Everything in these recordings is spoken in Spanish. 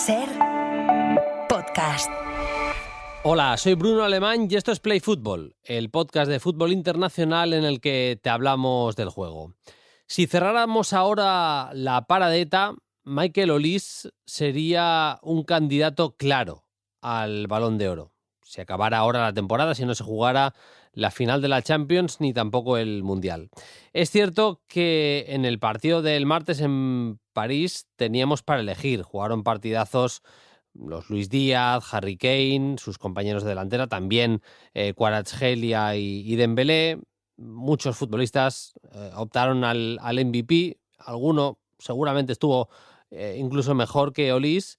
SER Podcast. Hola, soy Bruno Alemán y esto es Play Fútbol, el podcast de fútbol internacional en el que te hablamos del juego. Si cerráramos ahora la paradeta, Michael Olise sería un candidato claro al Balón de Oro. Si acabara ahora la temporada, si no se jugara la final de la Champions ni tampoco el Mundial. Es cierto que en el partido del martes en París teníamos para elegir. Jugaron partidazos los Luis Díaz, Harry Kane, sus compañeros de delantera, también Kvaratskhelia y Dembélé. Muchos futbolistas optaron al MVP. Alguno seguramente estuvo incluso mejor que Olise.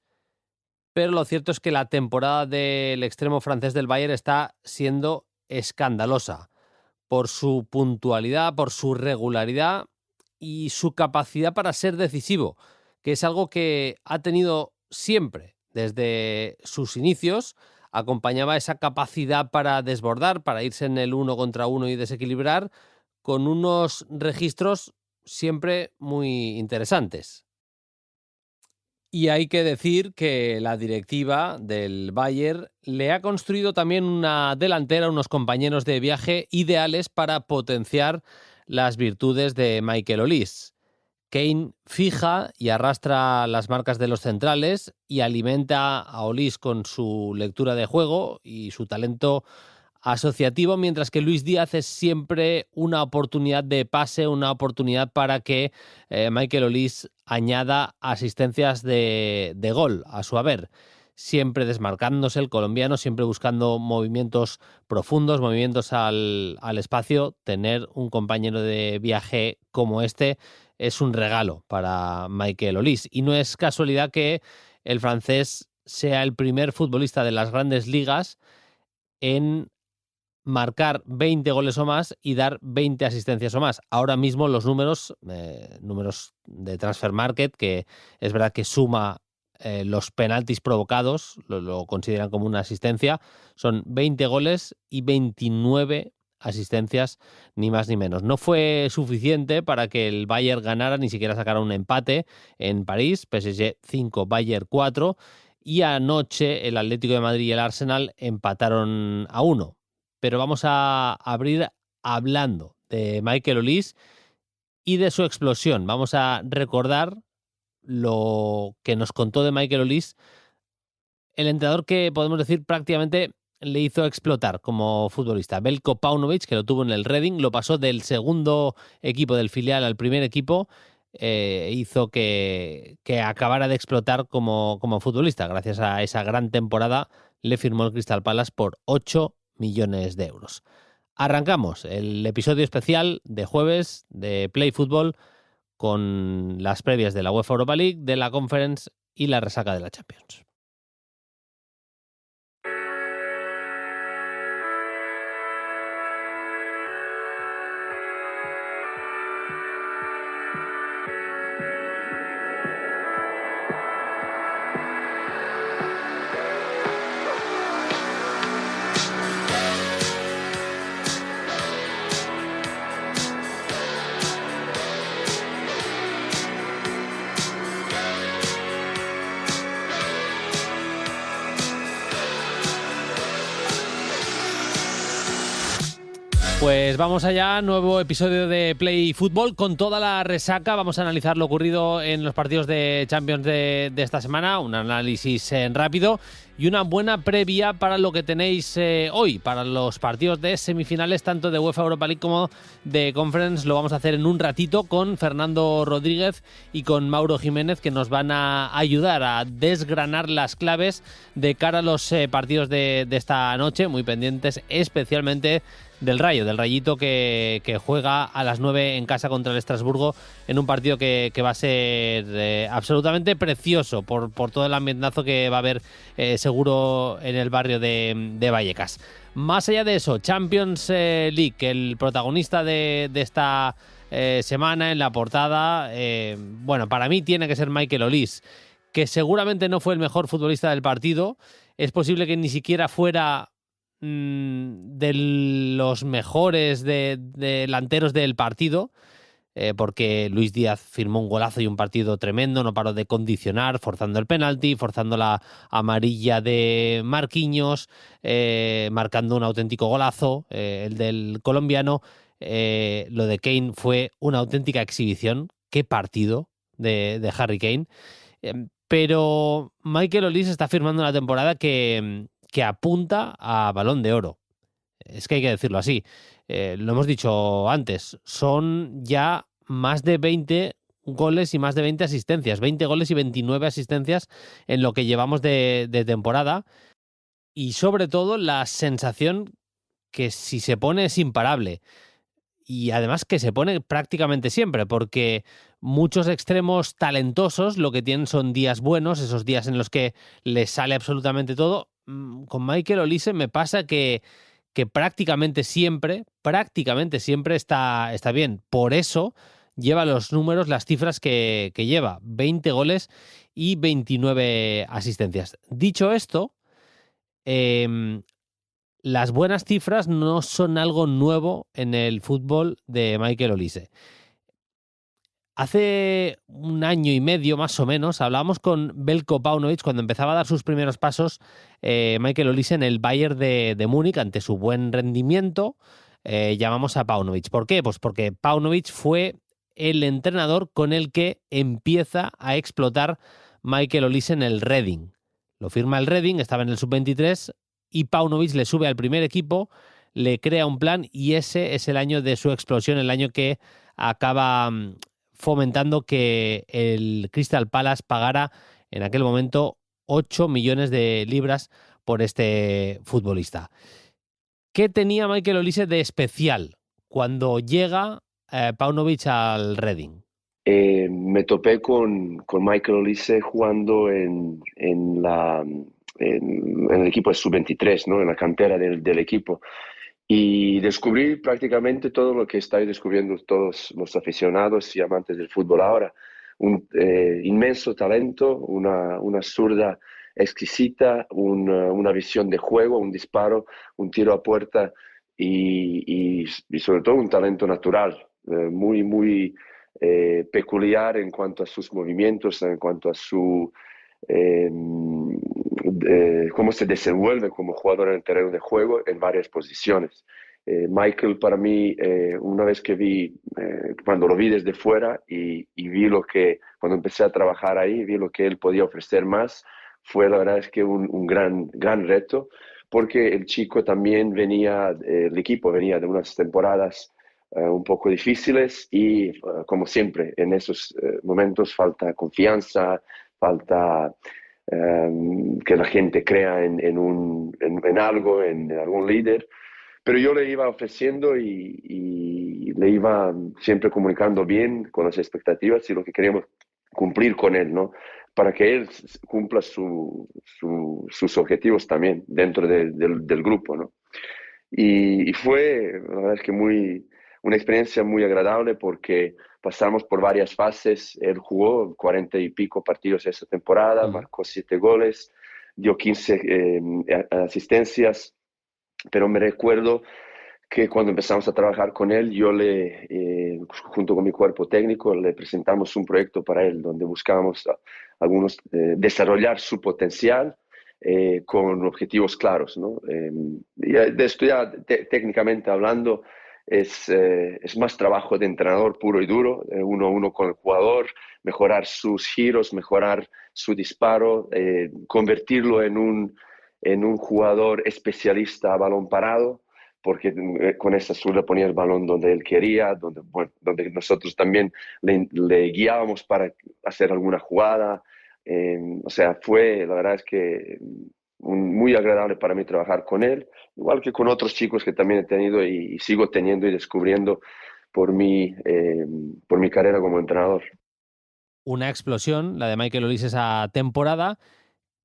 Pero lo cierto es que la temporada del extremo francés del Bayern está siendo escandalosa por su puntualidad, por su regularidad y su capacidad para ser decisivo, que es algo que ha tenido siempre desde sus inicios. Acompañaba esa capacidad para desbordar, para irse en el 1 contra 1 y desequilibrar, con unos registros siempre muy interesantes. Y hay que decir que la directiva del Bayern le ha construido también una delantera, unos compañeros de viaje ideales para potenciar las virtudes de Michael Olise. Kane fija y arrastra las marcas de los centrales y alimenta a Olise con su lectura de juego y su talento asociativo, mientras que Luis Díaz es siempre una oportunidad de pase, una oportunidad para que Michael Olise añada asistencias de gol a su haber. Siempre desmarcándose el colombiano, siempre buscando movimientos profundos, movimientos al espacio. Tener un compañero de viaje como este es un regalo para Michael Olise. Y no es casualidad que el francés sea el primer futbolista de las grandes ligas en marcar 20 goles o más y dar 20 asistencias o más. Ahora mismo los números de Transfer Market, que es verdad que suma los penaltis provocados, lo consideran como una asistencia, son 20 goles y 29 asistencias, ni más ni menos. No fue suficiente para que el Bayern ganara, ni siquiera sacara un empate en París, PSG 5, Bayern 4, y anoche el Atlético de Madrid y el Arsenal empataron a 1. Pero vamos a abrir hablando de Michael Olise y de su explosión. Vamos a recordar lo que nos contó de Michael Olise el entrenador que podemos decir prácticamente le hizo explotar como futbolista. Veljko Paunovic, que lo tuvo en el Reading, lo pasó del segundo equipo del filial al primer equipo, hizo que acabara de explotar como futbolista. Gracias a esa gran temporada le firmó el Crystal Palace por 8 millones de euros. Arrancamos el episodio especial de jueves de Play Fútbol con las previas de la UEFA Europa League, de la Conference y la resaca de la Champions. Pues vamos allá, nuevo episodio de Play Fútbol con toda la resaca. Vamos a analizar lo ocurrido en los partidos de Champions de esta semana, un análisis rápido y una buena previa para lo que tenéis hoy, para los partidos de semifinales tanto de UEFA Europa League como de Conference. Lo vamos a hacer en un ratito con Fernando Rodríguez y con Mauro Jiménez, que nos van a ayudar a desgranar las claves de cara a los partidos de esta noche, muy pendientes especialmente del Rayito que juega a las 9 en casa contra el Estrasburgo en un partido que va a ser absolutamente precioso por todo el ambientazo que va a haber seguro en el barrio de Vallecas. Más allá de eso, Champions League, el protagonista de esta semana en la portada, bueno, para mí tiene que ser Michael Olise, que seguramente no fue el mejor futbolista del partido. Es posible que ni siquiera fuera de los mejores delanteros del partido. porque Luis Díaz firmó un golazo y un partido tremendo, no paró de condicionar, forzando el penalti, forzando la amarilla de Marquinhos, marcando un auténtico golazo, el del colombiano. Lo de Kane fue una auténtica exhibición. Qué partido de Harry Kane. Pero Michael Olise está firmando una temporada que apunta a Balón de Oro. Es que hay que decirlo así. Lo hemos dicho antes, son ya más de 20 goles y más de 20 asistencias. 20 goles y 29 asistencias en lo que llevamos de temporada. Y sobre todo la sensación que si se pone es imparable. Y además que se pone prácticamente siempre, porque muchos extremos talentosos lo que tienen son días buenos, esos días en los que les sale absolutamente todo. Con Michael Olise me pasa que prácticamente siempre está bien. Por eso lleva los números, las cifras que lleva, 20 goles y 29 asistencias. Dicho esto, las buenas cifras no son algo nuevo en el fútbol de Michael Olise. Hace un año y medio más o menos hablábamos con Veljko Paunovic cuando empezaba a dar sus primeros pasos Michael Olise en el Bayern de Múnich. Ante su buen rendimiento llamamos a Paunovic. ¿Por qué? Pues porque Paunovic fue el entrenador con el que empieza a explotar Michael Olise en el Reading. Lo firma el Reading, estaba en el sub-23 y Paunovic le sube al primer equipo, le crea un plan y ese es el año de su explosión, el año que acaba fomentando que el Crystal Palace pagara en aquel momento 8 millones de libras por este futbolista. ¿Qué tenía Michael Olise de especial cuando llega Paunovic al Reading? Me topé con Michael Olise jugando en el equipo de sub-23, ¿no? En la cantera del equipo. Y descubrí prácticamente todo lo que estáis descubriendo todos los aficionados y amantes del fútbol ahora. Un inmenso talento, una zurda exquisita, una visión de juego, un disparo, un tiro a puerta y sobre todo un talento natural, muy peculiar en cuanto a sus movimientos, en cuanto a su cómo se desenvuelve como jugador en el terreno de juego en varias posiciones. Michael para mí, una vez que cuando lo vi desde fuera y vi cuando empecé a trabajar ahí, vi lo que él podía ofrecer más, fue la verdad es que un gran reto, porque el chico también el equipo venía de unas temporadas un poco difíciles y como siempre en esos momentos falta confianza, falta que la gente crea en algo, en algún líder. Pero yo le iba ofreciendo y le iba siempre comunicando bien con las expectativas y lo que queríamos cumplir con él, ¿no? Para que él cumpla sus objetivos también dentro del grupo, ¿no? Y fue, la verdad es que una experiencia muy agradable porque pasamos por varias fases. Él jugó 40 y pico partidos esa temporada, marcó 7 goles, dio 15 asistencias, pero me recuerdo que cuando empezamos a trabajar con él, junto con mi cuerpo técnico, le presentamos un proyecto para él donde buscábamos desarrollar su potencial con objetivos claros, ¿no? Y de esto ya técnicamente hablando es más trabajo de entrenador puro y duro, uno a uno con el jugador, mejorar sus giros, mejorar su disparo, convertirlo en un jugador especialista a balón parado, porque con esa zurda ponía el balón donde él quería, donde nosotros también le guiábamos para hacer alguna jugada. O sea, la verdad es que muy agradable para mí trabajar con él, igual que con otros chicos que también he tenido y sigo teniendo y descubriendo por mi carrera como entrenador. Una explosión, la de Michael Olise esa temporada,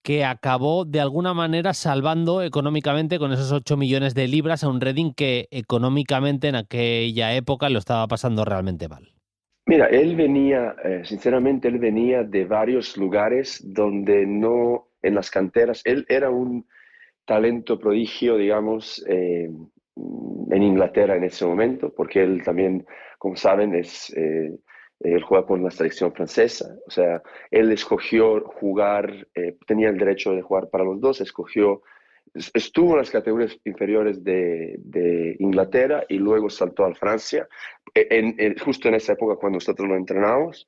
que acabó de alguna manera salvando económicamente con esos 8 millones de libras a un Reading que económicamente en aquella época lo estaba pasando realmente mal. Mira, sinceramente, él venía de varios lugares donde no, en las canteras, él era un talento prodigio, digamos, en Inglaterra en ese momento, porque él también, como saben, él juega con la selección francesa. O sea, él escogió jugar, tenía el derecho de jugar para los dos, estuvo en las categorías inferiores de Inglaterra y luego saltó a Francia, justo en esa época cuando nosotros lo entrenamos.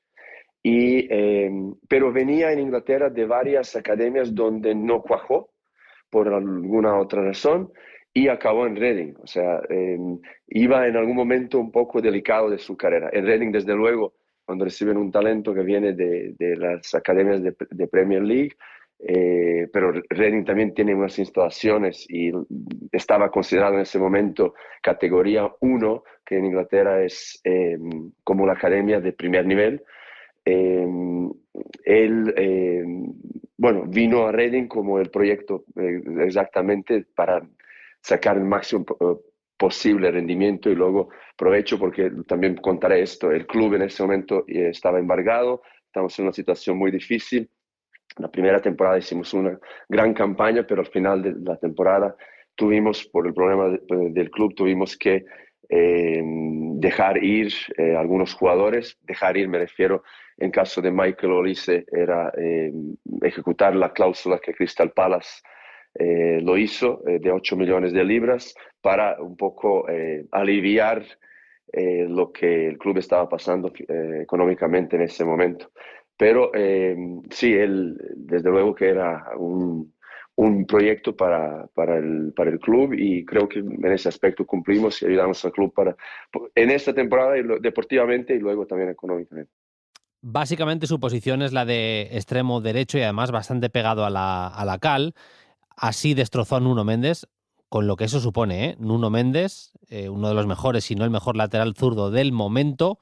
Pero venía en Inglaterra de varias academias donde no cuajó por alguna otra razón y acabó en Reading. O sea, iba en algún momento un poco delicado de su carrera. En Reading, desde luego, cuando reciben un talento que viene de las academias de Premier League, pero Reading también tiene unas instalaciones y estaba considerado en ese momento categoría 1, que en Inglaterra es como la academia de primer nivel. Eh, bueno, vino a Reading como el proyecto exactamente para sacar el máximo posible rendimiento y luego provecho, porque también contaré esto, el club en ese momento estaba embargado, estamos en una situación muy difícil. La primera temporada hicimos una gran campaña, pero al final de la temporada tuvimos, por el problema del club, tuvimos que dejar ir algunos jugadores. Dejar ir, me refiero, en caso de Michael Olise, era ejecutar la cláusula que Crystal Palace lo hizo, de 8 millones de libras, para un poco aliviar lo que el club estaba pasando económicamente en ese momento. Pero sí, él desde luego que era un proyecto para el club y creo que en ese aspecto cumplimos y ayudamos al club en esta temporada deportivamente y luego también económicamente. Básicamente su posición es la de extremo derecho y además bastante pegado a la cal. Así destrozó a Nuno Méndez, con lo que eso supone, ¿eh? Nuno Méndez, uno de los mejores, si no el mejor lateral zurdo del momento,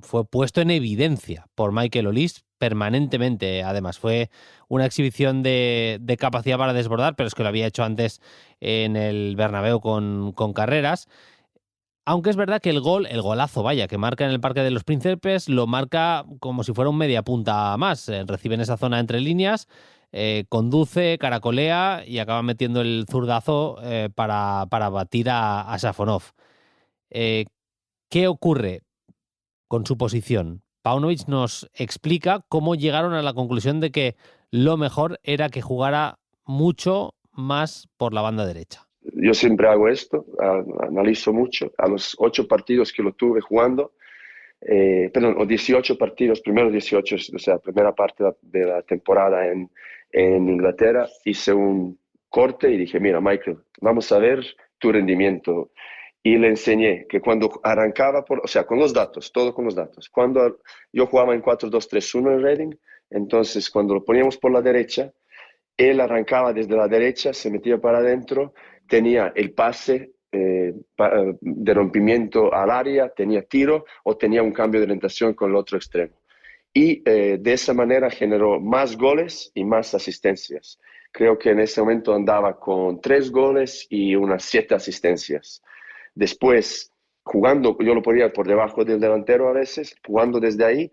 fue puesto en evidencia por Michael Olise permanentemente. Además, fue una exhibición de capacidad para desbordar, pero es que lo había hecho antes en el Bernabéu con Carreras. Aunque es verdad que el golazo, vaya, que marca en el Parque de los Príncipes, lo marca como si fuera un mediapunta más. Recibe en esa zona entre líneas, conduce, caracolea y acaba metiendo el zurdazo para batir a Safonov. ¿Qué ocurre con su posición? Paunovic nos explica cómo llegaron a la conclusión de que lo mejor era que jugara mucho más por la banda derecha. Yo siempre hago esto, analizo mucho. A los 8 partidos que lo tuve jugando, perdón, o 18 partidos, primeros 18, o sea, primera parte de la temporada en Inglaterra, hice un corte y dije, mira, Michael, vamos a ver tu rendimiento. Y le enseñé que cuando arrancaba, o sea, con los datos, todo con los datos. Cuando yo jugaba en 4-2-3-1 en Reading, entonces cuando lo poníamos por la derecha, él arrancaba desde la derecha, se metía para adentro, tenía el pase de rompimiento al área, tenía tiro o tenía un cambio de orientación con el otro extremo. Y de esa manera generó más goles y más asistencias. Creo que en ese momento andaba con 3 goles y unas 7 asistencias. Después, jugando, yo lo ponía por debajo del delantero a veces, jugando desde ahí,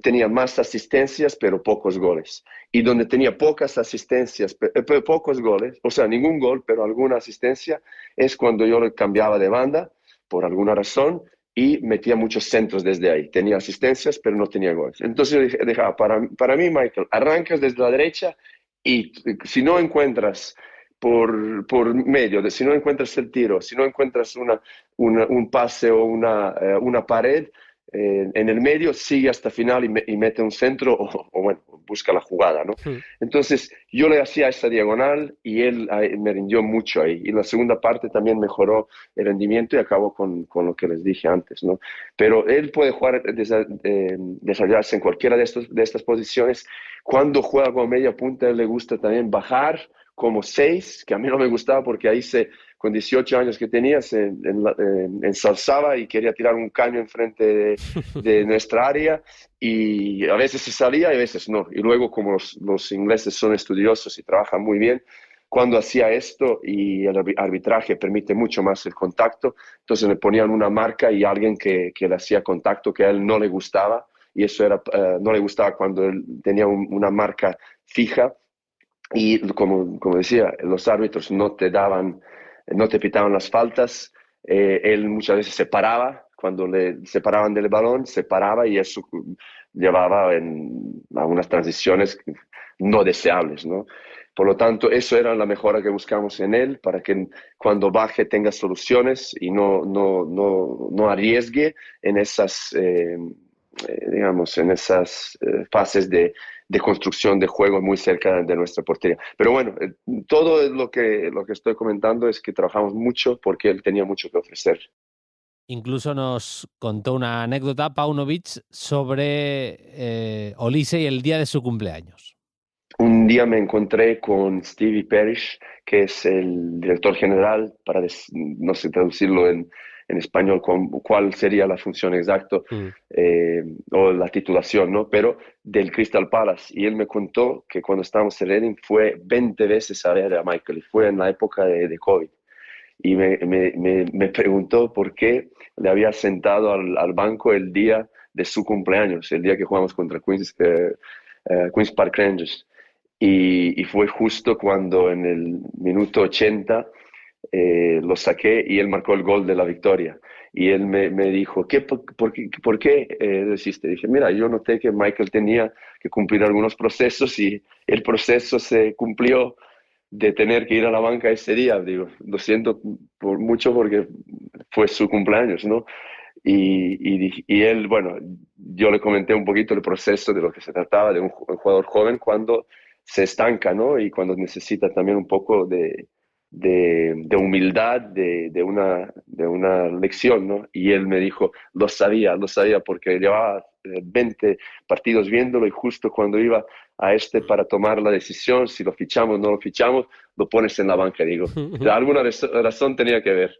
tenía más asistencias, pero pocos goles. Y donde tenía pocas asistencias, pero pocos goles, o sea, ningún gol, pero alguna asistencia, es cuando yo lo cambiaba de banda, por alguna razón, y metía muchos centros desde ahí. Tenía asistencias, pero no tenía goles. Entonces yo dejaba, para mí, Michael, arrancas desde la derecha y si no encuentras por medio, si no encuentras el tiro, si no encuentras un pase o una pared, en el medio sigue hasta final y mete un centro o bueno, busca la jugada, ¿no? Entonces yo le hacía esa diagonal y él me rindió mucho ahí. Y en la segunda parte también mejoró el rendimiento y acabó con lo que les dije antes, ¿no? Pero él puede jugar, desarrollarse en cualquiera de estas posiciones. Cuando juega como media punta, a él le gusta también bajar como 6, que a mí no me gustaba porque ahí con 18 años que tenía se ensalzaba y quería tirar un caño enfrente de nuestra área y a veces se salía y a veces no. Y luego como los ingleses son estudiosos y trabajan muy bien, cuando hacía esto y el arbitraje permite mucho más el contacto, entonces le ponían una marca y alguien que le hacía contacto que a él no le gustaba y eso no le gustaba cuando él tenía una marca fija. Y como decía, los árbitros no te daban no te pitaban las faltas. Él muchas veces se paraba, cuando le separaban del balón, se paraba y eso llevaba a unas transiciones no deseables, ¿no? Por lo tanto, eso era la mejora que buscamos en él, para que cuando baje tenga soluciones y no arriesgue en esas, digamos, en esas fases de construcción de juego muy cerca de nuestra portería. Pero bueno, todo lo que estoy comentando es que trabajamos mucho porque él tenía mucho que ofrecer. Incluso nos contó una anécdota, Paunovic, sobre Olise y el día de su cumpleaños. Un día me encontré con Stevie Parrish, que es el director general, no sé traducirlo en español, cuál sería la función exacta o la titulación, ¿no? Pero del Crystal Palace. Y él me contó que cuando estábamos en Reading fue 20 veces a ver a Michael, y fue en la época de COVID. Y me preguntó por qué le había sentado al banco el día de su cumpleaños, el día que jugamos contra Queen's Park Rangers. Y fue justo cuando en el minuto 80 lo saqué y él marcó el gol de la victoria. Y él me dijo, ¿por qué deciste? Dije, mira, yo noté que Michael tenía que cumplir algunos procesos y el proceso se cumplió de tener que ir a la banca ese día. Digo, lo siento mucho porque fue su cumpleaños, ¿no? Y él, bueno, yo le comenté un poquito el proceso de lo que se trataba de un jugador joven cuando se estanca, ¿no? Y cuando necesita también un poco de humildad, de una lección, ¿no? Y él me dijo, lo sabía, porque llevaba 20 partidos viéndolo, y justo cuando iba a para tomar la decisión, si lo fichamos o no lo fichamos, lo pones en la banca. Digo, alguna razón tenía que ver.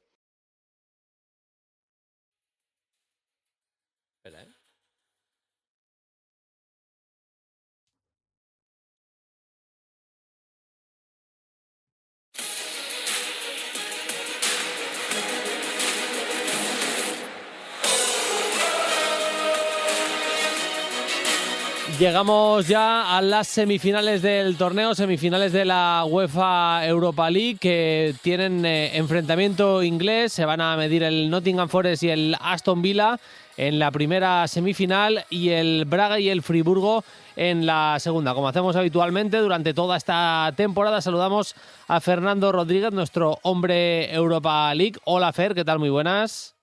Llegamos ya a las semifinales del torneo, semifinales de la UEFA Europa League, que tienen enfrentamiento inglés. Se van a medir el Nottingham Forest y el Aston Villa en la primera semifinal, y el Braga y el Friburgo en la segunda. Como hacemos habitualmente durante toda esta temporada, saludamos a Fernando Rodríguez, nuestro hombre Europa League. Hola Fer, ¿qué tal? Muy buenas.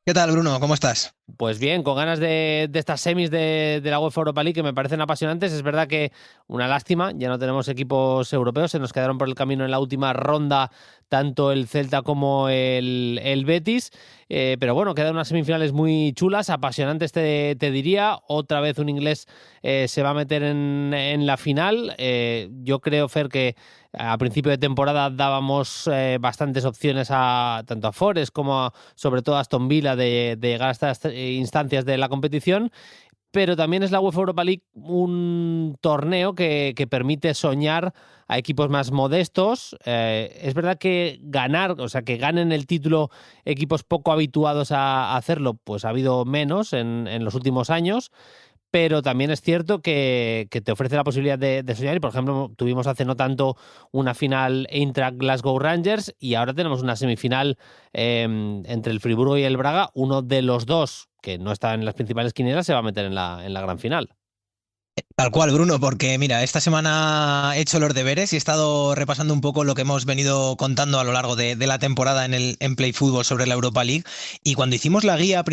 ¿Qué tal, Bruno? ¿Cómo estás? Pues bien, con ganas de estas semis de la UEFA Europa League, que me parecen apasionantes. Es verdad que una lástima, ya no tenemos equipos europeos, se nos quedaron por el camino en la última ronda tanto el Celta como el Betis, pero bueno, quedan unas semifinales muy chulas, apasionantes te diría. Otra vez un inglés se va a meter en la final. Yo creo, Fer, que a principio de temporada dábamos bastantes opciones tanto a Forest como sobre todo a Aston Villa de llegar a estas instancias de la competición, pero también es la UEFA Europa League un torneo que permite soñar a equipos más modestos. Es verdad que que ganen el título equipos poco habituados a hacerlo, pues ha habido menos en los últimos años. Pero también es cierto que te ofrece la posibilidad de soñar. Y, por ejemplo, tuvimos hace no tanto una final Eintracht Glasgow Rangers, y ahora tenemos una semifinal entre el Friburgo y el Braga. Uno de los dos, que no está en las principales quinielas, se va a meter en la gran final. Tal cual, Bruno, porque mira, esta semana he hecho los deberes y he estado repasando un poco lo que hemos venido contando a lo largo de la temporada en Play Fútbol sobre la Europa League. Y cuando hicimos la guía a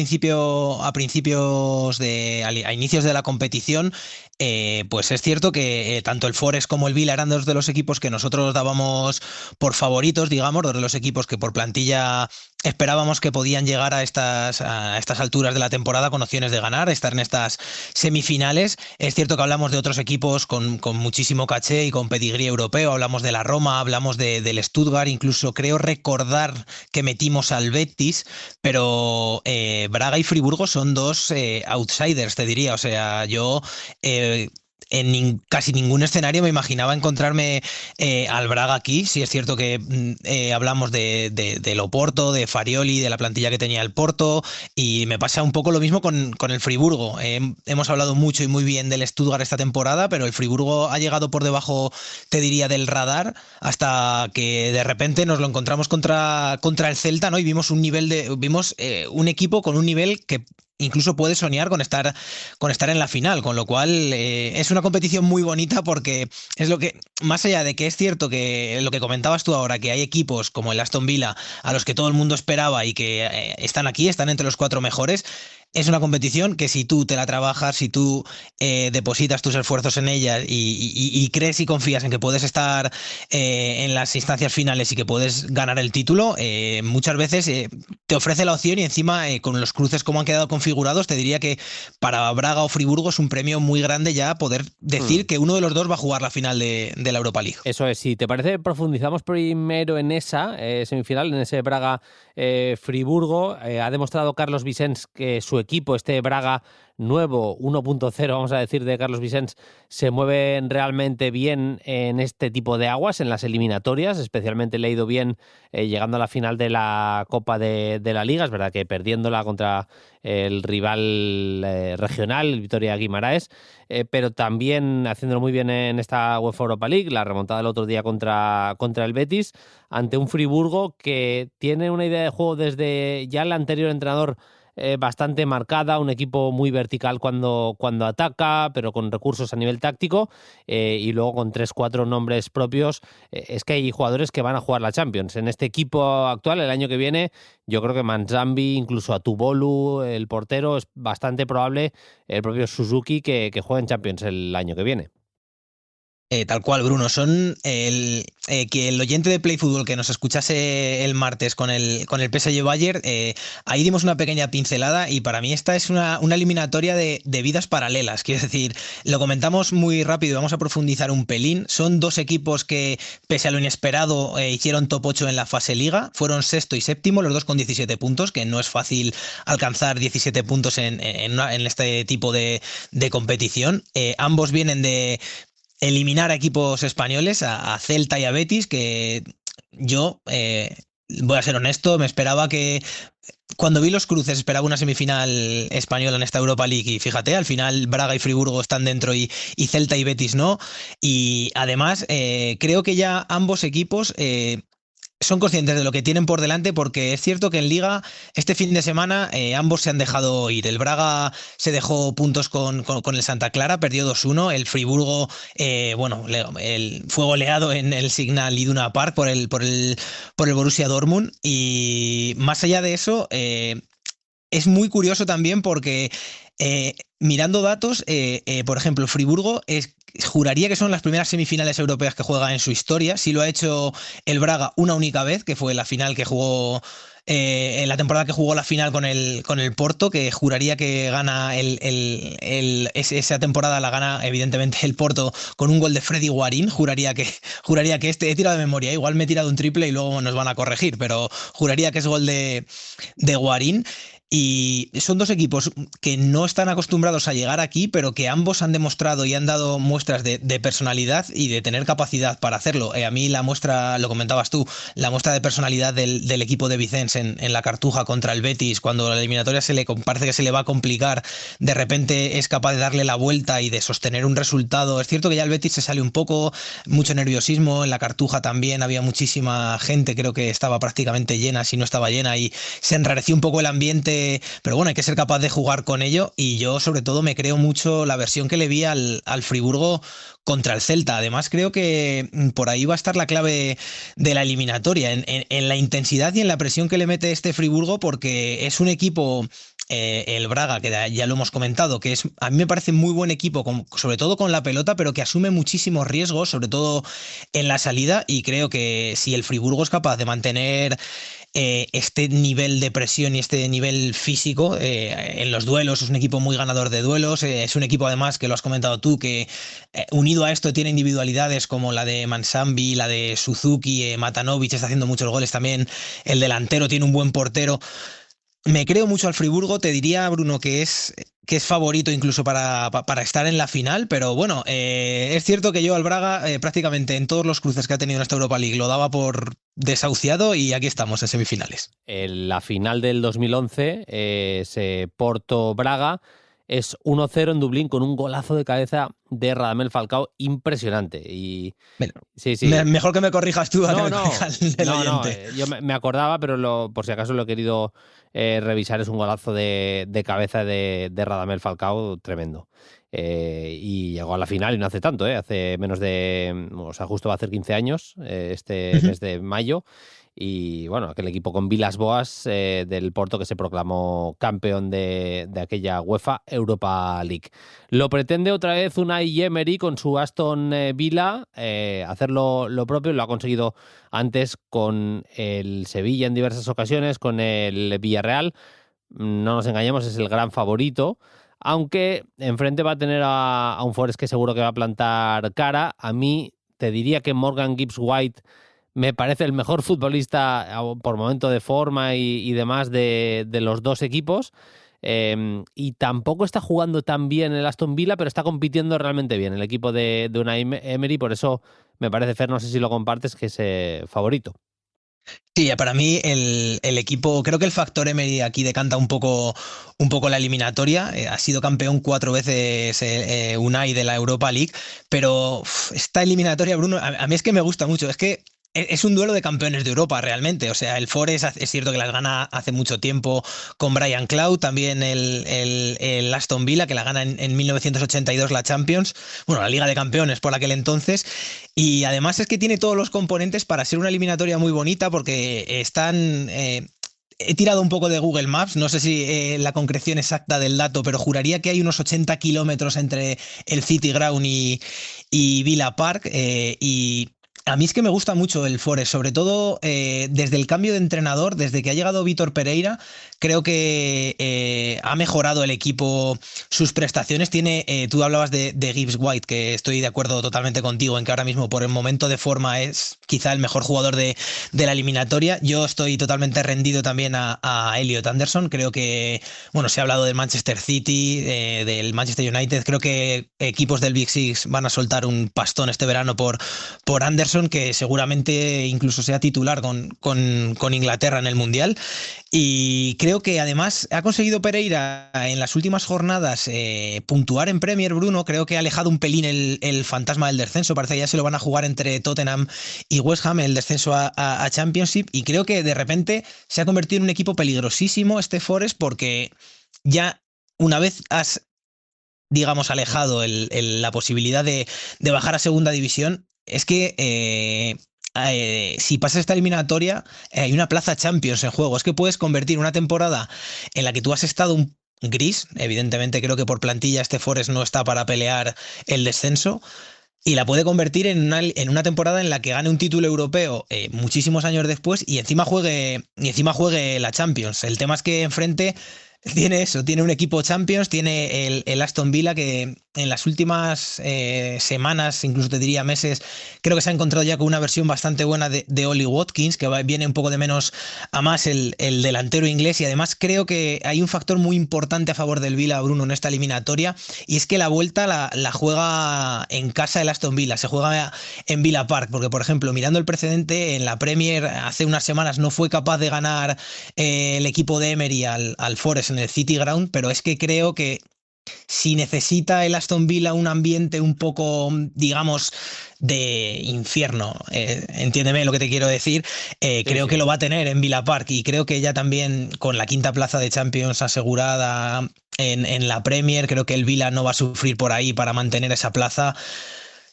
inicios de la competición, pues es cierto que tanto el Forest como el Villa eran dos de los equipos que nosotros dábamos por favoritos, digamos, dos de los equipos que por plantilla esperábamos que podían llegar a estas alturas de la temporada con opciones de ganar, estar en estas semifinales. Es cierto que hablamos de otros equipos con muchísimo caché y con pedigrí europeo. Hablamos de la Roma, hablamos del Stuttgart, incluso creo recordar que metimos al Betis, pero Braga y Friburgo son dos outsiders, te diría. O sea, yo casi ningún escenario me imaginaba encontrarme al Braga aquí. Sí es cierto que hablamos del Oporto, de Farioli, de la plantilla que tenía el Porto, y me pasa un poco lo mismo con el Friburgo. Hemos hablado mucho y muy bien del Stuttgart esta temporada, pero el Friburgo ha llegado por debajo, te diría, del radar, hasta que de repente nos lo encontramos contra el Celta, ¿no? Y vimos un equipo con un nivel que incluso puede soñar con estar en la final, con lo cual es una competición muy bonita, porque es lo que, más allá de que es cierto que lo que comentabas tú ahora, que hay equipos como el Aston Villa a los que todo el mundo esperaba y que están entre los 4 mejores. Es una competición que, si tú te la trabajas, si tú depositas tus esfuerzos en ella y crees y confías en que puedes estar en las instancias finales y que puedes ganar el título, muchas veces te ofrece la opción, y encima con los cruces como han quedado configurados, te diría que para Braga o Friburgo es un premio muy grande ya poder decir que uno de los dos va a jugar la final de la Europa League. Eso es, si te parece, profundizamos primero en esa semifinal, en ese Braga-Friburgo. Ha demostrado Carlos Vicens que su equipo, este Braga nuevo 1.0, vamos a decir, de Carlos Vicens, se mueven realmente bien en este tipo de aguas, en las eliminatorias. Especialmente le ha ido bien llegando a la final de la Copa de la Liga. Es verdad que perdiéndola contra el rival regional, el Vitoria Guimaraes, pero también haciéndolo muy bien en esta UEFA Europa League, la remontada el otro día contra el Betis, ante un Friburgo que tiene una idea de juego desde ya el anterior entrenador bastante marcada, un equipo muy vertical cuando ataca, pero con recursos a nivel táctico, y luego con 3-4 nombres propios. Es que hay jugadores que van a jugar la Champions. En este equipo actual, el año que viene, yo creo que Manzambi, incluso Atubolu, el portero, es bastante probable, el propio Suzuki, que juegue en Champions el año que viene. Tal cual, Bruno. Que el oyente de Play Fútbol que nos escuchase el martes con el PSG Bayern, ahí dimos una pequeña pincelada, y para mí esta es una eliminatoria de vidas paralelas. Quiero decir, lo comentamos muy rápido y vamos a profundizar un pelín. Son dos equipos que, pese a lo inesperado, hicieron top 8 en la fase Liga. Fueron sexto y séptimo, los dos con 17 puntos, que no es fácil alcanzar 17 puntos en este tipo de competición. Ambos vienen de eliminar a equipos españoles, a Celta y a Betis, que yo, voy a ser honesto, me esperaba que, cuando vi los cruces, esperaba una semifinal española en esta Europa League, y fíjate, al final Braga y Friburgo están dentro y Celta y Betis no. Y además creo que ya ambos equipos son conscientes de lo que tienen por delante, porque es cierto que en Liga este fin de semana ambos se han dejado ir. El Braga se dejó puntos con el Santa Clara, perdió 2-1. El Friburgo fue goleado en el Signal Iduna Park por el Borussia Dortmund. Y más allá de eso, es muy curioso también porque mirando datos, por ejemplo, Friburgo juraría que son las primeras semifinales europeas que juega en su historia. Sí lo ha hecho el Braga una única vez, que fue la final que jugó en la temporada que jugó la final con el Porto, que juraría que gana esa temporada la gana evidentemente el Porto con un gol de Freddy Guarín. Juraría que he tirado de memoria, igual me he tirado un triple y luego nos van a corregir, pero juraría que es gol de Guarín. Y son dos equipos que no están acostumbrados a llegar aquí, pero que ambos han demostrado y han dado muestras de personalidad y de tener capacidad para hacerlo. A mí la muestra, lo comentabas tú, la muestra de personalidad del equipo de Vicens en la Cartuja contra el Betis, cuando la eliminatoria parece que se le va a complicar, de repente es capaz de darle la vuelta y de sostener un resultado. Es cierto que ya el Betis se sale un poco, mucho nerviosismo, en la Cartuja también había muchísima gente, creo que estaba prácticamente llena, si no estaba llena, y se enrareció un poco el ambiente. Pero bueno, hay que ser capaz de jugar con ello, y yo sobre todo me creo mucho la versión que le vi al Friburgo contra el Celta. Además, creo que por ahí va a estar la clave de la eliminatoria, en la intensidad y en la presión que le mete este Friburgo, porque es un equipo, el Braga, que ya lo hemos comentado, que a mí me parece muy buen equipo, sobre todo con la pelota, pero que asume muchísimos riesgos, sobre todo en la salida, y creo que si el Friburgo es capaz de mantener este nivel de presión y este nivel físico en los duelos, es un equipo muy ganador de duelos, es un equipo además, que lo has comentado tú, que unido a esto tiene individualidades como la de Manzambi, la de Suzuki, Matanovic está haciendo muchos goles también, el delantero tiene un buen portero. me creo mucho al Friburgo, te diría, Bruno, que es favorito incluso para estar en la final, pero bueno, es cierto que yo al Braga prácticamente en todos los cruces que ha tenido en esta Europa League lo daba por desahuciado y aquí estamos en semifinales. En la final del 2011, ese Porto-Braga, es 1-0 en Dublín con un golazo de cabeza de Radamel Falcao impresionante. Y Bueno, sí. mejor que me corrijas tú a que me corrija el oyente. Yo me acordaba, pero por si acaso lo he querido revisar. Es un golazo de cabeza de Radamel Falcao tremendo. Y llegó a la final y no hace tanto, hace menos de, o sea, justo va a hacer 15 años, este mes de mayo. Y bueno, aquel equipo con Vilas Boas del Porto que se proclamó campeón de aquella UEFA Europa League. Lo pretende otra vez Unai Emery con su Aston Villa hacerlo lo propio. Lo ha conseguido antes con el Sevilla en diversas ocasiones, con el Villarreal. No nos engañemos, es el gran favorito. Aunque enfrente va a tener a un Forest que seguro que va a plantar cara. A mí te diría que Morgan Gibbs-White me parece el mejor futbolista por momento de forma y demás de los dos equipos. Y tampoco está jugando tan bien el Aston Villa, pero está compitiendo realmente bien el equipo de Unai Emery. Por eso me parece, Fer, no sé si lo compartes, que es favorito. Sí, para mí el equipo, creo que el factor Emery aquí decanta un poco la eliminatoria. Ha sido campeón 4 veces Unai de la Europa League, pero esta eliminatoria, Bruno, a mí es que me gusta mucho. Es que es un duelo de campeones de Europa realmente. O sea, el Forest es cierto que las gana hace mucho tiempo con Brian Clough, también el Aston Villa que la gana en 1982 la Champions, bueno, la Liga de Campeones por aquel entonces. Y además es que tiene todos los componentes para ser una eliminatoria muy bonita porque están... He tirado un poco de Google Maps, no sé si la concreción exacta del dato, pero juraría que hay unos 80 kilómetros entre el City Ground y Villa Park. Y a mí es que me gusta mucho el Forest, sobre todo desde el cambio de entrenador, desde que ha llegado Vítor Pereira, creo que ha mejorado el equipo sus prestaciones. Tú hablabas de Gibbs-White, que estoy de acuerdo totalmente contigo en que ahora mismo por el momento de forma es quizá el mejor jugador de la eliminatoria. Yo estoy totalmente rendido también a Elliot Anderson. Creo que, bueno, se ha hablado del Manchester City, del Manchester United. Creo que equipos del Big Six van a soltar un pastón este verano por Anderson, que seguramente incluso sea titular con Inglaterra en el Mundial. Y creo que además ha conseguido Pereira en las últimas jornadas puntuar en Premier, Bruno. Creo que ha alejado un pelín el fantasma del descenso. Parece que ya se lo van a jugar entre Tottenham y West Ham el descenso a Championship. Y creo que de repente se ha convertido en un equipo peligrosísimo este Forest, porque ya una vez has, digamos, alejado la posibilidad de bajar a segunda división, es que si pasas esta eliminatoria hay una plaza Champions en juego. Es que puedes convertir una temporada en la que tú has estado un gris, evidentemente creo que por plantilla este Forest no está para pelear el descenso, y la puede convertir en una temporada en la que gane un título europeo muchísimos años después y encima juegue la Champions. El tema es que enfrente tiene un equipo Champions, tiene el Aston Villa que en las últimas semanas, incluso te diría meses, creo que se ha encontrado ya con una versión bastante buena de Ollie Watkins, que viene un poco de menos a más el delantero inglés. Y además creo que hay un factor muy importante a favor del Villa, Bruno, en esta eliminatoria, y es que la vuelta la juega en casa el Aston Villa, se juega en Villa Park, porque por ejemplo, mirando el precedente, en la Premier hace unas semanas no fue capaz de ganar el equipo de Emery al Forest en el City Ground, pero es que creo que si necesita el Aston Villa un ambiente un poco, digamos, de infierno, entiéndeme lo que te quiero decir, creo que lo va a tener en Villa Park, y creo que ya también con la quinta plaza de Champions asegurada en la Premier, creo que el Villa no va a sufrir por ahí para mantener esa plaza,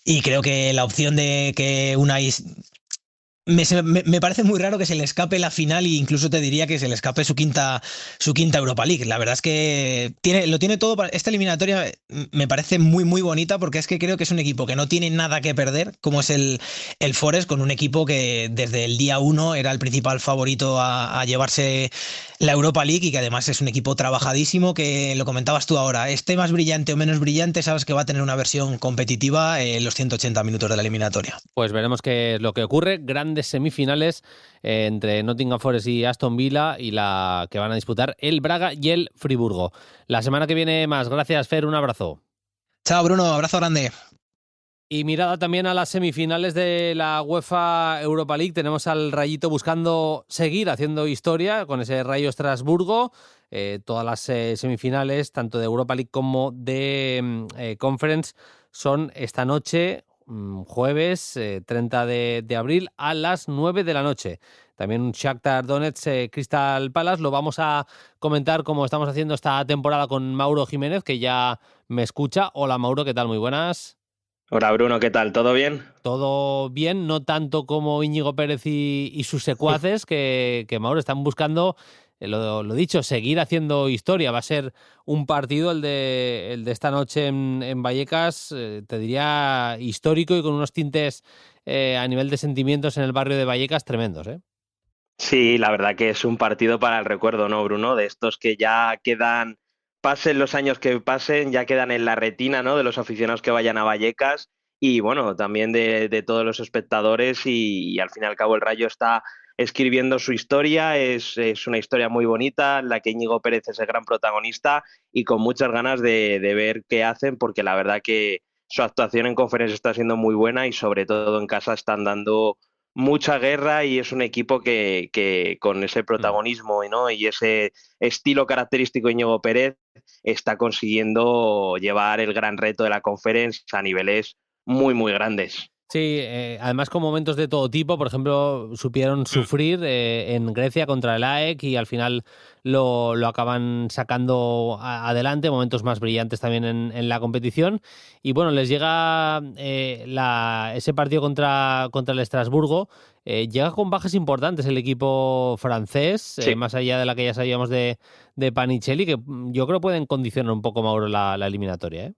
y creo que la opción de que Unai... Me parece muy raro que se le escape la final, e incluso te diría que se le escape su quinta Europa League. La verdad es que lo tiene todo para esta eliminatoria. Me parece muy muy bonita, porque es que creo que es un equipo que no tiene nada que perder, como es el Forest, con un equipo que desde el día 1 era el principal favorito a llevarse la Europa League, y que además es un equipo trabajadísimo, que lo comentabas tú ahora, esté más brillante o menos brillante, sabes que va a tener una versión competitiva en los 180 minutos de la eliminatoria. Pues veremos qué es lo que ocurre. Grandes grandes semifinales entre Nottingham Forest y Aston Villa y la que van a disputar el Braga y el Friburgo. La semana que viene más. Gracias, Fer, un abrazo. Chao, Bruno, abrazo grande. Y mirada también a las semifinales de la UEFA Europa League. Tenemos al Rayito buscando seguir haciendo historia con ese Rayo Estrasburgo. Todas las semifinales, tanto de Europa League como de Conference, son esta noche, jueves 30 de abril, a las 9 de la noche. También un Shakhtar Donetsk Crystal Palace. Lo vamos a comentar como estamos haciendo esta temporada con Mauro Jiménez, que ya me escucha. Hola, Mauro, ¿qué tal? Muy buenas. Hola Bruno, ¿qué tal? ¿Todo bien? Todo bien, no tanto como Íñigo Pérez y sus secuaces, que Mauro están buscando, lo dicho, seguir haciendo historia. Va a ser un partido, el de esta noche en Vallecas, te diría histórico y con unos tintes a nivel de sentimientos en el barrio de Vallecas tremendos, ¿eh? Sí, la verdad que es un partido para el recuerdo, ¿no, Bruno? De estos que ya quedan, pasen los años que pasen, ya quedan en la retina, ¿no? De los aficionados que vayan a Vallecas y, bueno, también de todos los espectadores y al fin y al cabo el Rayo está escribiendo su historia, es una historia muy bonita, en la que Íñigo Pérez es el gran protagonista y con muchas ganas de ver qué hacen, porque la verdad que su actuación en conferencia está siendo muy buena y sobre todo en casa están dando mucha guerra y es un equipo que con ese protagonismo, ¿no? Y ese estilo característico de Íñigo Pérez está consiguiendo llevar el gran reto de la conferencia a niveles muy, muy grandes. Sí, además con momentos de todo tipo. Por ejemplo, supieron sufrir en Grecia contra el AEK y al final lo acaban sacando adelante. Momentos más brillantes también en la competición. Y bueno, les llega ese partido contra el Estrasburgo. Llega con bajas importantes el equipo francés, Sí. más allá de la que ya sabíamos de Panicelli, que yo creo pueden condicionar un poco, Mauro, la eliminatoria, ¿eh?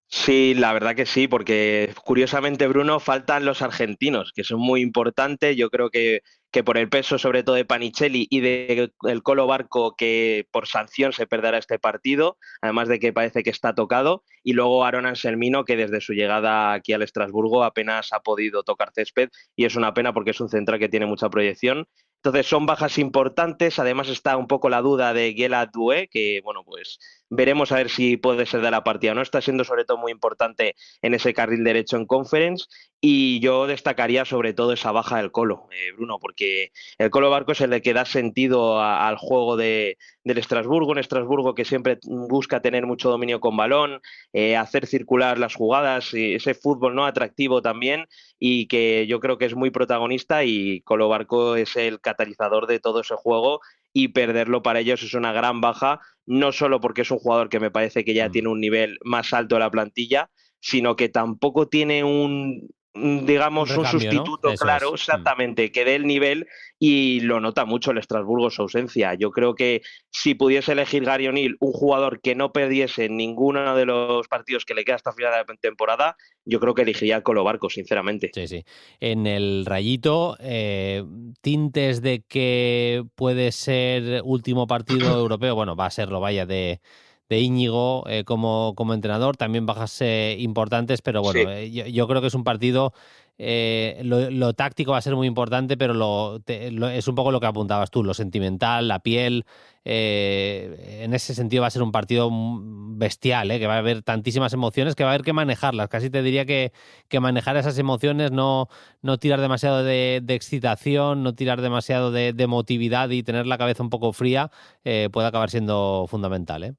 Sí, la verdad que sí, porque curiosamente, Bruno, faltan los argentinos, que son muy importantes. Yo creo que por el peso, sobre todo de Panicelli y del Colo Barco, que por sanción se perderá este partido, además de que parece que está tocado, y luego Aaron Anselmino, que desde su llegada aquí al Estrasburgo apenas ha podido tocar césped, y es una pena porque es un central que tiene mucha proyección. Entonces son bajas importantes, además está un poco la duda de Guela Doué, que bueno, pues veremos a ver si puede ser de la partida o no. Está siendo sobre todo muy importante en ese carril derecho en Conference y yo destacaría sobre todo esa baja del Colo, Bruno, porque el Colo Barco es el que da sentido al juego del Estrasburgo, un Estrasburgo que siempre busca tener mucho dominio con balón, hacer circular las jugadas, ese fútbol no atractivo también y que yo creo que es muy protagonista y Colo Barco es el catalizador de todo ese juego y perderlo para ellos es una gran baja, no solo porque es un jugador que me parece que ya tiene un nivel más alto de la plantilla, sino que tampoco tiene Un digamos, un recambio, ¿no? sustituto Eso claro, es. exactamente, que dé el nivel y lo nota mucho el Estrasburgo su ausencia. Yo creo que si pudiese elegir Gary O'Neill un jugador que no perdiese ninguno de los partidos que le queda hasta final de la temporada, yo creo que elegiría al Colo Barco, sinceramente. Sí, sí. En el Rayito, tintes de que puede ser último partido europeo, bueno, va a serlo, vaya, de Íñigo como entrenador, también bajas importantes, pero bueno, Sí. yo creo que es un partido, lo táctico va a ser muy importante, pero es un poco lo que apuntabas tú, lo sentimental, la piel, en ese sentido va a ser un partido bestial, que va a haber tantísimas emociones que va a haber que manejarlas, casi te diría que manejar esas emociones, no tirar demasiado de excitación, no tirar demasiado de emotividad y tener la cabeza un poco fría, puede acabar siendo fundamental, ¿eh?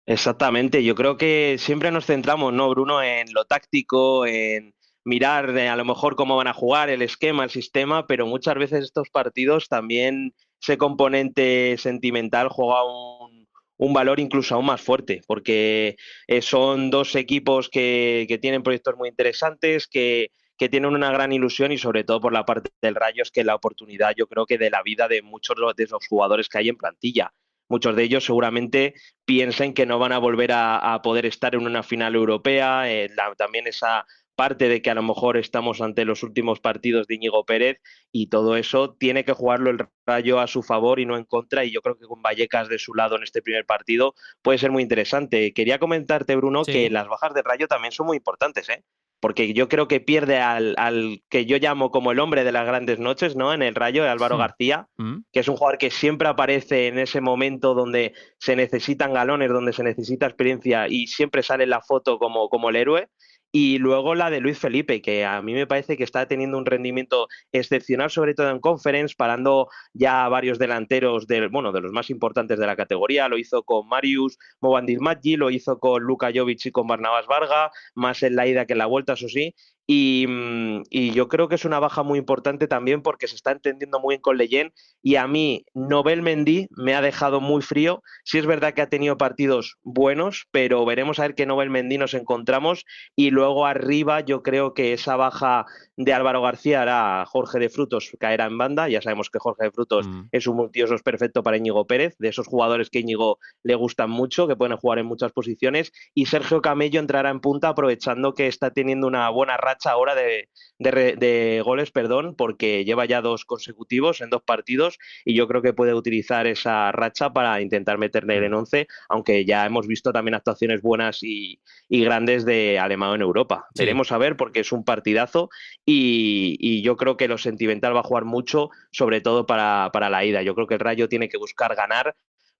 Exactamente, yo creo que siempre nos centramos, ¿no, Bruno, en lo táctico, en mirar a lo mejor cómo van a jugar, el esquema, el sistema, pero muchas veces estos partidos también ese componente sentimental juega un valor incluso aún más fuerte, porque son dos equipos que tienen proyectos muy interesantes, que tienen una gran ilusión y sobre todo por la parte del Rayo es que la oportunidad yo creo que de la vida de muchos de los jugadores que hay en plantilla. Muchos de ellos seguramente piensen que no van a volver a poder estar en una final europea, también esa parte de que a lo mejor estamos ante los últimos partidos de Íñigo Pérez y todo eso tiene que jugarlo el Rayo a su favor y no en contra y yo creo que con Vallecas de su lado en este primer partido puede ser muy interesante. Quería comentarte, Bruno, que Sí. las bajas del Rayo también son muy importantes, ¿eh? porque yo creo que pierde al que yo llamo como el hombre de las grandes noches, ¿no? En el Rayo, Álvaro García, que es un jugador que siempre aparece en ese momento donde se necesitan galones, donde se necesita experiencia y siempre sale en la foto como el héroe. Y luego la de Luis Felipe, que a mí me parece que está teniendo un rendimiento excepcional, sobre todo en Conference, parando ya a varios delanteros de los más importantes de la categoría. Lo hizo con Marius Movandismatgi, lo hizo con Luka Jovic y con Barnabas Varga, más en la ida que en la vuelta, eso sí. Y yo creo que es una baja muy importante también porque se está entendiendo muy bien con Leyen, y a mí Nobel Mendy me ha dejado muy frío. Sí es verdad que ha tenido partidos buenos, pero veremos a ver qué Nobel Mendy nos encontramos. Y luego arriba yo creo que esa baja de Álvaro García hará Jorge de Frutos caerá en banda. Ya sabemos que Jorge de Frutos es un multiusos perfecto para Íñigo Pérez, de esos jugadores que Íñigo le gustan mucho, que pueden jugar en muchas posiciones, y Sergio Camello entrará en punta aprovechando que está teniendo una buena racha ahora de goles, porque lleva ya 2 consecutivos en 2 partidos, y yo creo que puede utilizar esa racha para intentar meterle en 11, aunque ya hemos visto también actuaciones buenas y grandes de Alemão en Europa. Sí. Veremos a ver, porque es un partidazo, y yo creo que lo sentimental va a jugar mucho, sobre todo para la ida. Yo creo que el Rayo tiene que buscar ganar,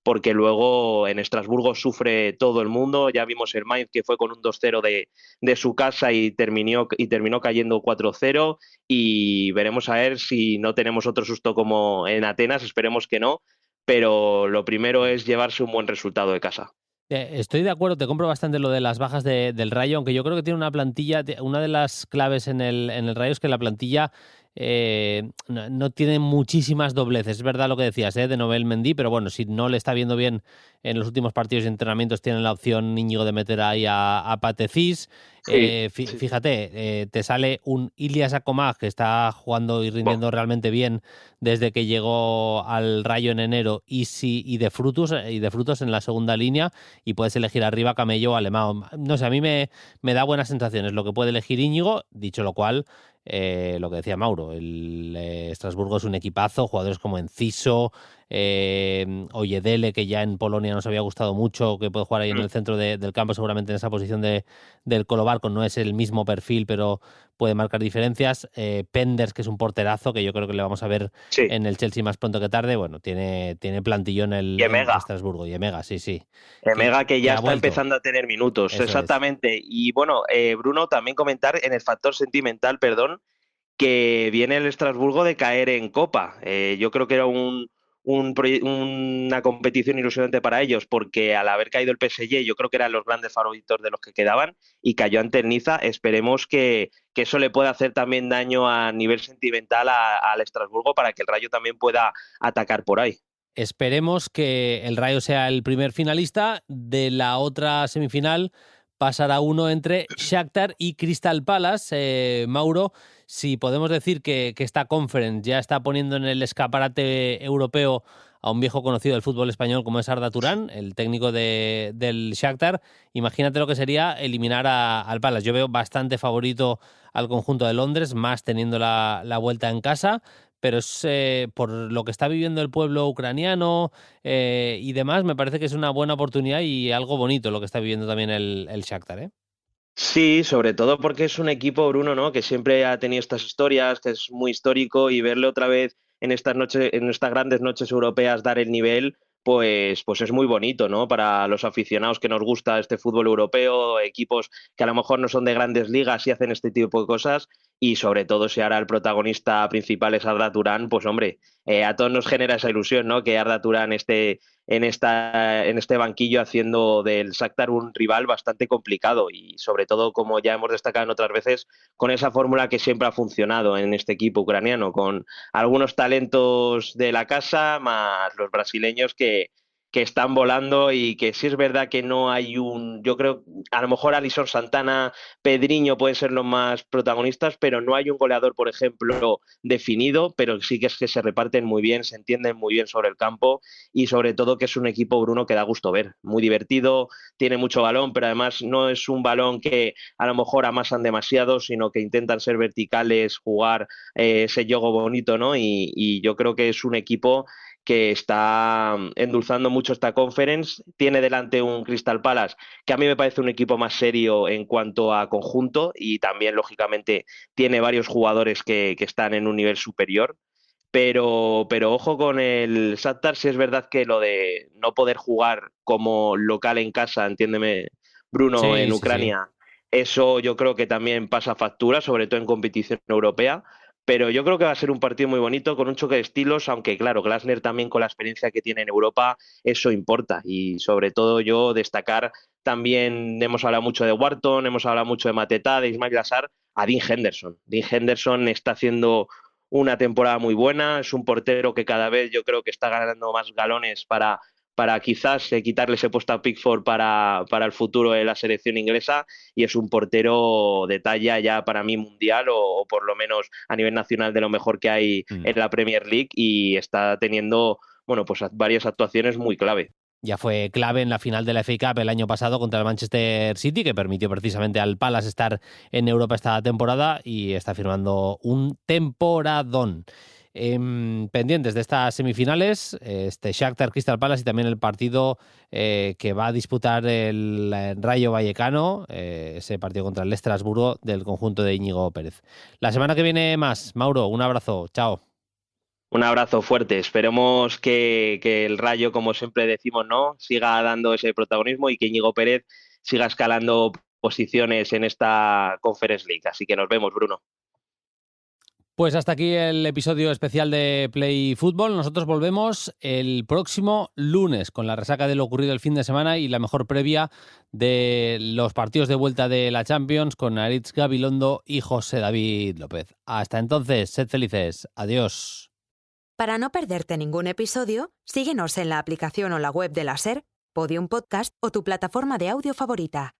porque luego en Estrasburgo sufre todo el mundo. Ya vimos el Mainz, que fue con un 2-0 de su casa y terminó cayendo 4-0, y veremos a ver si no tenemos otro susto como en Atenas. Esperemos que no, pero lo primero es llevarse un buen resultado de casa. Estoy de acuerdo, te compro bastante lo de las bajas del Rayo, aunque yo creo que tiene una plantilla, una de las claves en el Rayo es que la plantilla no tiene muchísimas dobleces. Es verdad lo que decías de Nobel Mendy, pero bueno, si no le está viendo bien en los últimos partidos de entrenamientos, tienen la opción Íñigo de meter ahí a Patecis. Sí. Fíjate, te sale un Ilias Akomag que está jugando y rindiendo realmente bien desde que llegó al Rayo en enero, y de frutos en la segunda línea, y puedes elegir arriba Camello o Alemão. No sé, a mí me da buenas sensaciones lo que puede elegir Íñigo, dicho lo cual, lo que decía Mauro, el Estrasburgo es un equipazo, jugadores como Enciso, Oyedele, que ya en Polonia nos había gustado mucho, que puede jugar ahí en el centro del campo, seguramente en esa posición del Colo Barco. No es el mismo perfil, pero puede marcar diferencias. Penders, que es un porterazo, que yo creo que le vamos a ver en el Chelsea más pronto que tarde. Bueno, tiene plantillón en Estrasburgo. Y Emega, sí. Emega, que ya está vuelto. Empezando a tener minutos, Eso exactamente. Y bueno, Bruno, también comentar en el factor sentimental, que viene el Estrasburgo de caer en Copa. Yo creo que era una competición ilusionante para ellos, porque al haber caído el PSG, yo creo que eran los grandes favoritos de los que quedaban, y cayó ante el Niza. Esperemos que eso le pueda hacer también daño a nivel sentimental al Estrasburgo, para que el Rayo también pueda atacar por ahí. Esperemos que el Rayo sea el primer finalista. De la otra semifinal pasará uno entre Shakhtar y Crystal Palace. Mauro, si podemos decir que esta Conference ya está poniendo en el escaparate europeo a un viejo conocido del fútbol español como es Arda Turán, el técnico del Shakhtar, imagínate lo que sería eliminar al Palace. Yo veo bastante favorito al conjunto de Londres, más teniendo la vuelta en casa, pero es por lo que está viviendo el pueblo ucraniano y demás, me parece que es una buena oportunidad y algo bonito lo que está viviendo también el Shakhtar, Sí, sobre todo porque es un equipo, Bruno, ¿no?, que siempre ha tenido estas historias, que es muy histórico, y verle otra vez en estas noches, en estas grandes noches europeas, dar el nivel, pues es muy bonito, ¿no?, para los aficionados que nos gusta este fútbol europeo, equipos que a lo mejor no son de grandes ligas y hacen este tipo de cosas. Y sobre todo, si ahora el protagonista principal es Arda Turán, pues hombre, a todos nos genera esa ilusión, ¿no?, que Arda Turán esté en este banquillo haciendo del Shakhtar un rival bastante complicado, y sobre todo, como ya hemos destacado en otras veces, con esa fórmula que siempre ha funcionado en este equipo ucraniano, con algunos talentos de la casa más los brasileños que están volando, y que sí es verdad que no hay yo creo, a lo mejor Alisson, Santana, Pedriño pueden ser los más protagonistas, pero no hay un goleador, por ejemplo, definido, pero sí que es que se reparten muy bien, se entienden muy bien sobre el campo, y sobre todo que es un equipo, Bruno, que da gusto ver, muy divertido, tiene mucho balón, pero además no es un balón que a lo mejor amasan demasiado, sino que intentan ser verticales, jugar ese juego bonito, ¿no? Y yo creo que es un equipo que está endulzando mucho esta conference. Tiene delante un Crystal Palace que a mí me parece un equipo más serio en cuanto a conjunto y también, lógicamente, tiene varios jugadores que están en un nivel superior. Pero ojo con el Shakhtar, si es verdad que lo de no poder jugar como local en casa, entiéndeme, Bruno, Sí, en sí, sí. Ucrania, eso yo creo que también pasa factura, sobre todo en competición europea. Pero yo creo que va a ser un partido muy bonito, con un choque de estilos, aunque claro, Glasner también con la experiencia que tiene en Europa, eso importa. Y sobre todo yo destacar también, hemos hablado mucho de Wharton, hemos hablado mucho de Mateta, de Ismail Assar, a Dean Henderson. Dean Henderson está haciendo una temporada muy buena, es un portero que cada vez yo creo que está ganando más galones para quizás quitarle ese puesto a Pickford para el futuro de la selección inglesa, y es un portero de talla ya para mí mundial o por lo menos a nivel nacional de lo mejor que hay Mm. en la Premier League, y está teniendo, bueno, pues varias actuaciones muy clave. Ya fue clave en la final de la FA Cup el año pasado contra el Manchester City, que permitió precisamente al Palace estar en Europa esta temporada y está firmando un temporadón. Pendientes de estas semifinales, este Shakhtar Crystal Palace y también el partido que va a disputar el Rayo Vallecano, ese partido contra el Estrasburgo del conjunto de Íñigo Pérez. La semana que viene más. Mauro, un abrazo. Chao. Un abrazo fuerte. Esperemos que el Rayo, como siempre decimos, ¿no?, siga dando ese protagonismo y que Íñigo Pérez siga escalando posiciones en esta Conference League. Así que nos vemos, Bruno. Pues hasta aquí el episodio especial de Play Fútbol. Nosotros volvemos el próximo lunes con la resaca de lo ocurrido el fin de semana y la mejor previa de los partidos de vuelta de la Champions con Aritz Gabilondo y José David López. Hasta entonces, sed felices. Adiós. Para no perderte ningún episodio, síguenos en la aplicación o la web de la SER, Podium Podcast o tu plataforma de audio favorita.